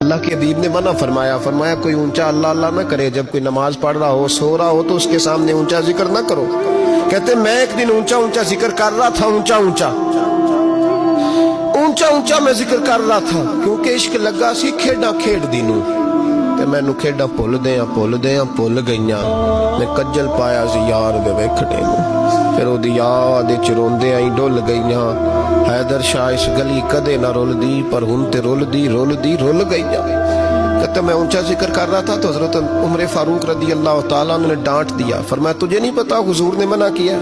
اللہ کے حبیب نے منع فرمایا، فرمایا کوئی اونچا اللہ اللہ نہ کرے، جب کوئی نماز پڑھ رہا ہو سو رہا ہو تو اس کے سامنے اونچا ذکر نہ کرو۔ کہتے میں ایک دن اونچا اونچا ذکر کر رہا تھا، اونچا اونچا میں ذکر کر رہا تھا، کیونکہ عشق لگا سی کھیڈا کھیڈ دینوں تے مینوں کھیڈا بھول گئیاں، میں کجل پایا سی یار دے ویکھنے نوں، پھر او دی یاد وچ روندے آئی ڈل گئیاں، حیدر شاہ اس گلی کدے نہ رول دی، پر ہن تے رول گئیاں۔ کہتے میں اونچا ذکر کر رہا تھا تو حضرت عمر فاروق رضی اللہ تعالیٰ عنہ نے ڈانٹ دیا، فرمایا تجھے نہیں پتا حضور نے منع کیا؟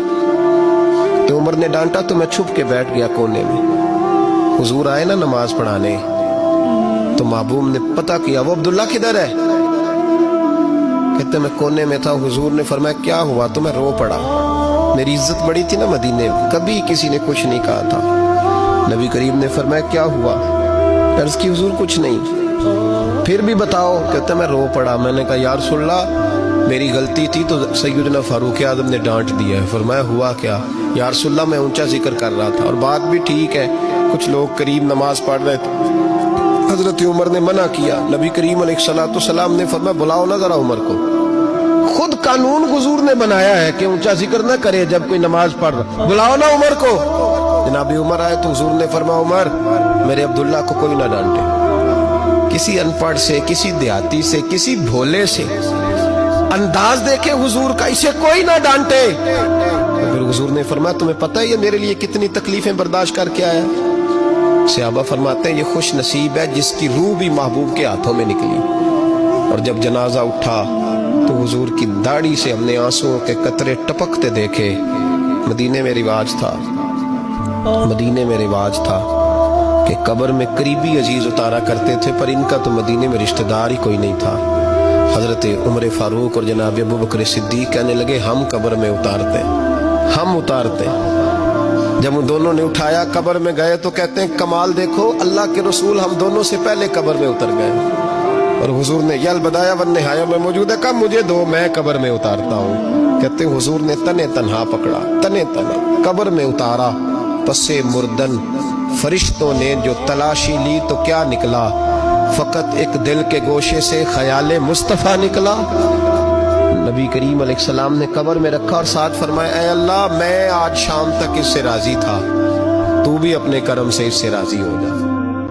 تو عمر نے ڈانٹا تو میں چھپ کے بیٹھ گیا کونے میں۔ حضور آئے نا نماز پڑھانے تو محبوب نے پتہ کیا وہ عبداللہ کدھر ہے؟ کہتے میں کونے میں تھا، حضور نے فرمایا کیا ہوا؟ تو میں رو پڑا، میری عزت بڑی تھی نا مدینے میں، کبھی کسی نے کچھ نہیں کہا تھا۔ نبی کریم نے فرمایا کیا ہوا؟ عرض کی حضور کچھ نہیں۔ پھر بھی بتاؤ؟ کہتے میں رو پڑا، میں نے کہا یا رسول اللہ میری غلطی تھی تو سیدنا فاروق اعظم نے ڈانٹ دیا ہے۔ فرمایا ہوا کیا؟ یا رسول اللہ میں اونچا ذکر کر رہا تھا، اور بات بھی ٹھیک ہے، کچھ لوگ قریب نماز پڑھ رہے تھے، حضرت عمر نے منع کیا، نبی کریم علیہ السلام نے فرمایا بلاؤ نہ ذرا عمر کو، خود قانون حضور نے بنایا ہے کہ اونچا ذکر نہ کرے جب کوئی نماز پڑھ رہا، بلاؤ نا عمر کو۔ جناب عمر آئے تو حضور نے فرمایا عمر میرے عبداللہ کو کوئی نہ ڈانٹے، کسی ان پڑھ سے، کسی دیہاتی سے، کسی بھولے سے انداز دیکھے حضور کا، اسے کوئی نہ ڈانٹے۔ پھر حضور نے فرمایا تمہیں پتہ ہے یہ میرے لیے کتنی تکلیفیں برداشت کر کے آیا؟ صحابہ فرماتے ہیں یہ خوش نصیب ہے جس کی روح بھی محبوب کے ہاتھوں میں نکلی۔ اور جب جنازہ اٹھا تو حضور کی داڑھی سے ہم نے آنسوؤں کے قطرے ٹپکتے دیکھے۔ مدینے میں رواج تھا کہ قبر میں قریبی عزیز اتارا کرتے تھے، پر ان کا تو مدینے میں رشتہ دار ہی کوئی نہیں تھا۔ حضرت عمر فاروق اور جناب ابو بکر صدیق کہنے لگے ہم قبر میں اتارتے۔ جب ان دونوں نے اٹھایا قبر میں گئے تو کہتے ہیں کمال دیکھو اللہ کے رسول ہم دونوں سے پہلے قبر میں اتر گئے، اور حضور نے یہ البدایہ والنہایہ میں موجود ہے، کہا مجھے دو میں قبر میں اتارتا ہوں۔ کہتے ہیں حضور نے تنے تنہا پکڑا، تنے تنہا قبر میں اتارا، پسے مردن فرشتوں نے جو تلاشی لی تو کیا نکلا؟ فقط ایک دل کے گوشے سے خیال مصطفیٰ نکلا۔ نبی کریم علیہ السلام نے قبر میں رکھا اور ساتھ فرمایا اے اللہ میں آج شام تک اس سے راضی تھا، تو بھی اپنے کرم سے اس سے راضی ہو جا۔